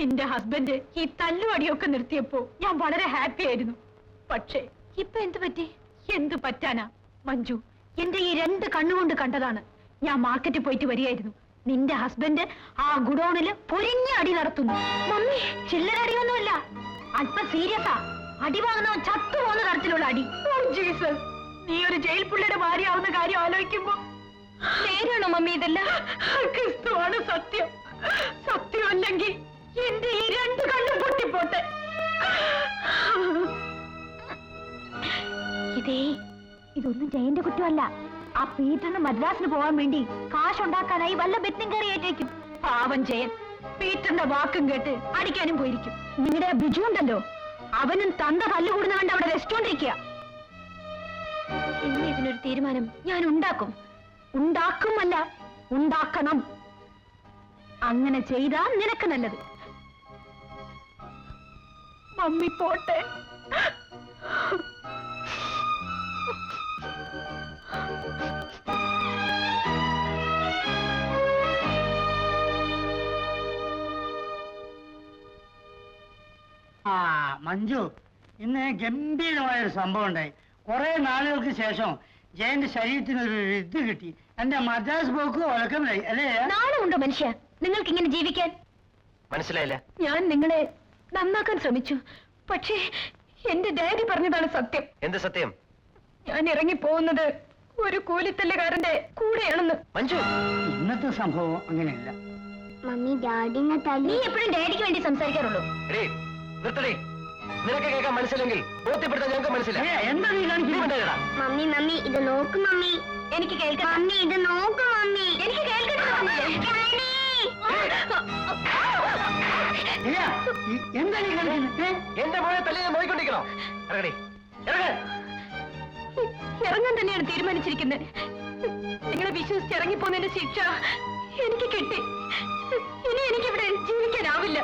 നിന്റെ ഹസ്ബൻഡ് ഈ തല്ലുവടിയൊക്കെ നിർത്തിയപ്പോ ഞാൻ വളരെ ഹാപ്പി ആയിരുന്നു. പക്ഷേ ഇപ്പൊ എന്ത് പറ്റി? എന്ത് പറ്റാനാ മഞ്ജു? എന്റെ ഈ 2 കണ്ണുകൊണ്ട് കണ്ടതാണ്. ഞാൻ മാർക്കറ്റിൽ പോയിട്ട് വരികയായിരുന്നു. നിന്റെ ഹസ്ബൻഡ് ആ ഗുഡൌണില് പൊരിഞ്ഞ അടി നടത്തുന്നു. മമ്മി, ചില്ലറ അടിയൊന്നുമല്ല, അല്പം സീരിയസാ. അടി വാങ്ങുന്ന ചത്തു പോകുന്ന തരത്തിലുള്ള അടി. ഓ ജീസസ്, നീ ഒരു ജയിൽ പുള്ളിയുടെ ഭാര്യയാവുന്ന കാര്യം ആലോചിക്കുമ്പോ നേരാണോ മമ്മി ഇതെല്ലാം? ക്രിസ്തുവാണ് സത്യം. സത്യമല്ലെങ്കിൽ എന്റെ ഈ 2 കണ്ണും പൊട്ടിപ്പോട്ടെ. ഇതൊന്നും ജയന്റെ കുറ്റമല്ല. ആ പീറ്ററിന് മദ്രാസിന് പോകാൻ വേണ്ടി കാശുണ്ടാക്കാനായി വല്ല ബെറ്റും കയറിയേറ്റേക്കും. പാവം ജയൻ പീറ്ററിന്റെ വാക്കും കേട്ട് അടിക്കാനും പോയിരിക്കും. നിങ്ങളുടെ ബിജു ഉണ്ടല്ലോ, അവനും തന്ത തല്ലുകൂടുന്ന കണ്ട് അവിടെ രസിച്ചോണ്ടിരിക്കുക. ഇനി ഇതിനൊരു തീരുമാനം ഞാൻ ഉണ്ടാക്കും. ഉണ്ടാക്കുമല്ല, ഉണ്ടാക്കണം. അങ്ങനെ ചെയ്താ നിനക്ക് നല്ലത്. മമ്മി പോട്ടെ. മഞ്ജു, ഇന്ന് ഗംഭീരമായൊരു സംഭവം ഉണ്ടായി. കുറെ നാളുകൾക്ക് ശേഷം ജയന്റെ ശരീരത്തിനൊരു ഇത് കിട്ടി. എന്റെ മദ്രാസ് പോക്ക് ഉറക്കമില്ലായി അല്ലേ? നാളുണ്ടോ മനുഷ്യ നിങ്ങൾക്ക് ഇങ്ങനെ ജീവിക്കാൻ? മനസ്സിലായില്ല. ഞാൻ നിങ്ങളെ നന്നാക്കാൻ ശ്രമിച്ചു. പക്ഷേ എന്റെ ഡാഡി പറഞ്ഞതാണ് സത്യം. എന്ത് സത്യം? ഞാൻ ഇറങ്ങി പോകുന്നത് ഒരു കൂലിത്തല്ലുകാരന്റെ കൂടെയാണെന്ന്. മഞ്ജു, ഇന്നത്തെ സംഭവം അങ്ങനെയല്ല. മമ്മി ഡാഡിനെ തല്ലി. നീ എപ്പോഴും ഡാഡിക്ക് വേണ്ടി സംസാരിക്കാറുള്ളൂ. നിർത്തടി. നിനക്ക് കേൾക്കാൻ മനസ്സില്ലെങ്കിൽ ബോധ്യപ്പെടുത്താൻ ഞങ്ങൾക്ക് മനസ്സിലായി. എന്താ നീ കാണിക്കുന്നത്? മമ്മി മമ്മി ഇത് നോക്ക് മമ്മി. എനിക്ക് കേൾക്കാം. മമ്മി ഇത് നോക്ക് മമ്മി. എനിക്ക് കേൾക്കണം. എന്താ നീ കാണിക്കുന്നത്? എന്റെ മോനെ തല്ലി നോക്കിക്കൊണ്ടിരിക്കണോ? ഇറങ്ങടി, ഇറങ്ങ. ഇറങ്ങാൻ തന്നെയാണ് തീരുമാനിച്ചിരിക്കുന്നത്. നിങ്ങളെ വിശ്വസിച്ച് ഇറങ്ങിപ്പോന്നതിന്റെ ശിക്ഷ എനിക്ക് കിട്ടി. ഇനി എനിക്കിവിടെ ജീവിക്കാനാവില്ല.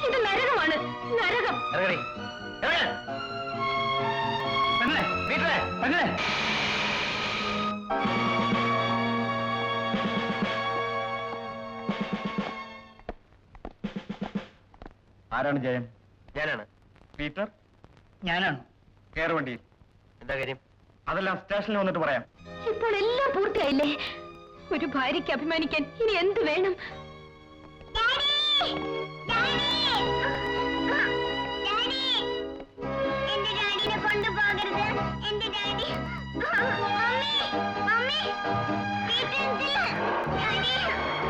ഇത് നരകമാണ്, നരകം. ഇറങ്ങടി, ഇറങ്ങ. വീട്ടിലെ ആരാണ് ജയൻ? ഞാനാണ്. പീറ്റർ? ഞാനാണ്. കയറ് വണ്ടിയിൽ. എന്താ കാര്യം? അതെല്ലാം സ്റ്റേഷനിൽ വന്നിട്ട് പറയാം. ഇപ്പോൾ എല്ലാം പൂർത്തിയായില്ലേ? ഒരു ഭാര്യയ്ക്ക് അഭിമാനിക്കാൻ ഇനി എന്ത് വേണം? എന്റെ ഡാഡിനെ കൊണ്ടുപോകരുത്. എന്റെ daddy. Mummy mummy daddy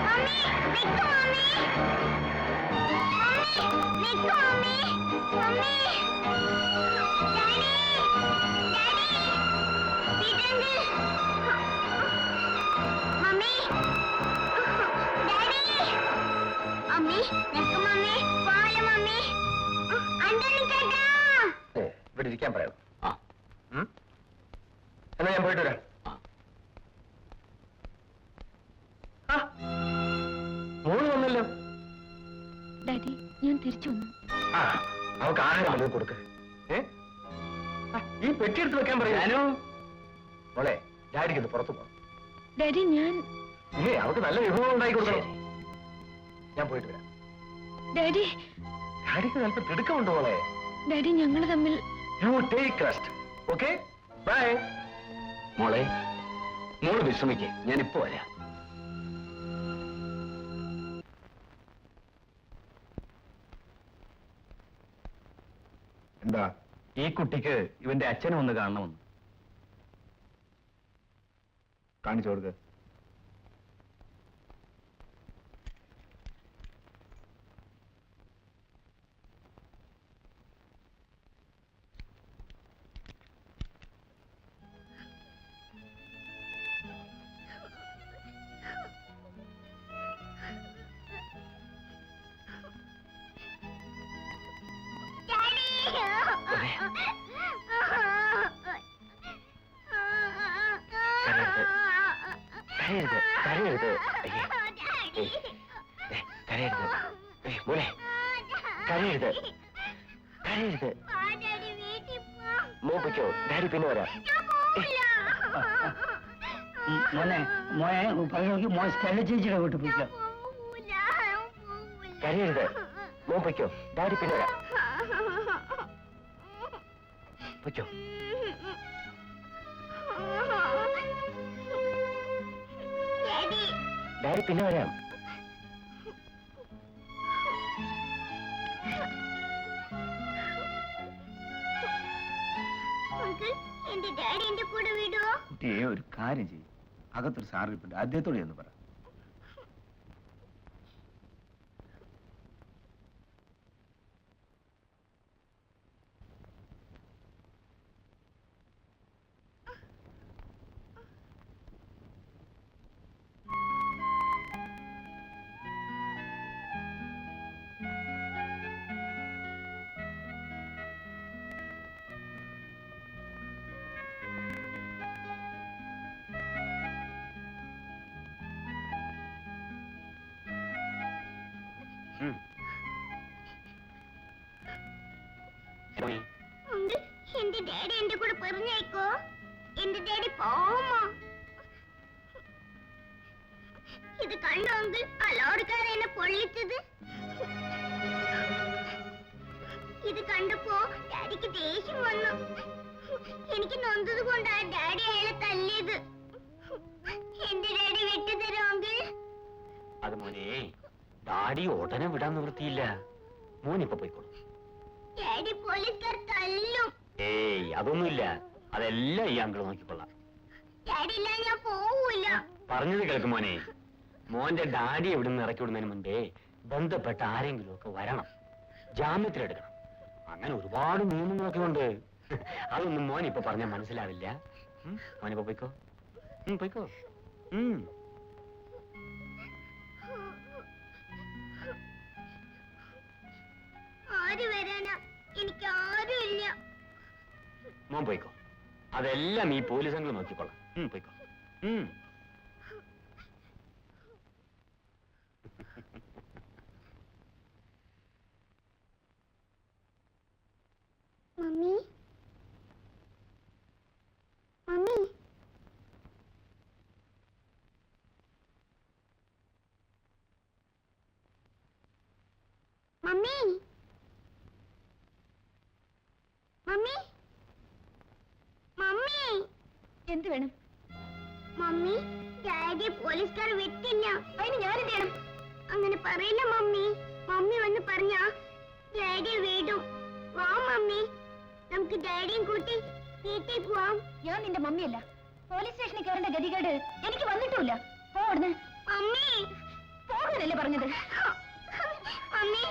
mummy നിൽക്കൂ മമ്മി. നിൽക്കൂ mummy. Mummy daddy daddy Peter mummy daddy. Mummy നിൽക്കൂ മമ്മി. പാല് മമ്മി. അണ്ടണി ചേട്ടാ. ഇവിടെ ഇരിക്കാൻ പറയാം. എന്നാ ഞാൻ പോയിട്ട് വരാം. മോള് വന്നല്ലോ. ഡാഡി, ഞാൻ തിരിച്ചു വന്നു. അവൾക്ക് ആഹാരം വല്ലതും കൊടുക്ക്. ഈ പെട്ടി എടുത്ത് വെക്കാൻ പറയാനോ? മോളെ, ഡാഡിക്ക് പുറത്തു പോകാം. ഡാഡി, ഞാൻ അവൾക്ക് നല്ല വിഭവം ഉണ്ടാക്കി കൊടുക്കണം. ഞാൻ പോയിട്ട് വരാം. ഡാഡി, ഡാഡിക്ക് നല്ല തിടുക്കമുണ്ട് മോളെ. ഡാഡി, ഞങ്ങൾ തമ്മിൽ you take rest. Okay, bye. മോളെ, മോള് വിശ്രമിക്കേ, ഞാൻ ഇപ്പോ വരാം. എന്താ? ഈ കുട്ടിക്ക് ഇവന്റെ അച്ഛനും ഒന്ന് കാണണമെന്ന്. കാണിച്ചു കൊടുക്ക്. കരയരുത്, കരയരുത്. കരയരുത് മോനെ, കരയരുത്, കരയരുത്. മോപ്പിക്കോ, ഡാഡി പിന്നെ വരാം. മോനെ മോനെ മോനെ സ്റ്റെല്ല ചേച്ചിയുടെ വീട്ടിൽ പോയിക്കോ. കരയരുത്. മോൻ പൊയ്ക്കോ, ഡാഡി പിന്നെ വരാം. പൊയ്ക്കോ. ഡാഡി ഡാഡി പിന്നെ വരാം. അങ്കിൾ എന്റെ ഡാഡി എന്റെ കൂടെ വിടുവോ? കുട്ടിയെ ഒരു കാര്യം ചെയ്യും, അകത്തൊരു സാർ ഇരിപ്പുണ്ട്, അദ്ദേഹത്തോട് എന്ന് പറ. അങ്കിൾ എന്റെ ഡാഡി എന്റെ കൂടെ പറഞ്ഞേക്കോ? എന്റെ ഡാഡി പോവുമോ? ഇത് കണ്ടോ അങ്കിൾ, ആ ലോറിക്കാരൻ എന്നെ പൊള്ളിച്ചത്? ഇത് കണ്ടപ്പോ ഡാഡിക്ക് ദേഷ്യം വന്നു. എനിക്ക് നൊന്തത് കൊണ്ടാ ഡാഡി അയാളെ തല്ലിയത്. എന്റെ ഡാഡി വിട്ടുതരോ അങ്കിൾ? അത് മോനെ, ഡാഡി ഉടനെ വിടാൻ നിവൃത്തിയില്ല. മോനിപ്പൊ പോയിക്കോളൂ. ഡാഡി പോലീസുകാർ തല്ലും. ഏയ് അതൊന്നുമില്ല, അതെല്ലാം ഈ അങ്കിൾ നോക്കിക്കൊള്ളാം. ഡാഡി ഇല്ല ഞാൻ പോവൂല. പറഞ്ഞത് കേൾക്കും മോനെ. മോന്റെ ഡാഡി എവിടുന്ന് ഇറക്കി വിടുന്നതിന് മുൻപേ ബന്ധപ്പെട്ട ആരെങ്കിലും ഒക്കെ വരണം, ജാമ്യത്തിലെടുക്കണം. അങ്ങനെ ഒരുപാട് നിയമങ്ങളൊക്കെ ഉണ്ട്. അതൊന്നും മോനിപ്പൊ പറഞ്ഞാൽ മനസ്സിലാവില്ല. മോനിപ്പോ പോയിക്കോ, പോയിക്കോ. ആര് വരാനാ? എനിക്ക് ആരും ഇല്ല. മോൻ പോയിക്കോ, അതെല്ലാം ഈ പോലീസ് അങ്കിൾ നോക്കിക്കൊള്ളാം. പോയിക്കോ. Mummy mummy mummy mummy mummy എന്ത് വേണം? മമ്മി ഡാഡി പോലീസുകാർ വിട്ടില്ല. അതിന് ഞാനെന്ത് ചെയ്യണം? അങ്ങനെ പറയില്ല മമ്മി. മമ്മി വന്ന് പറഞ്ഞാ ഡാഡി വീടും. വാ മമ്മി, നമുക്ക് ഡാഡിയും കൂട്ടി വീട്ടിൽ പോവാം. ഞാൻ നിന്റെ മമ്മിയല്ല. പോലീസ് സ്റ്റേഷനിൽ കയറേണ്ട ഗതികേട് എനിക്ക് വന്നിട്ടുമില്ല. പോടുന്ന് മമ്മി പോകാനല്ലേ പറഞ്ഞത്? മമ്മി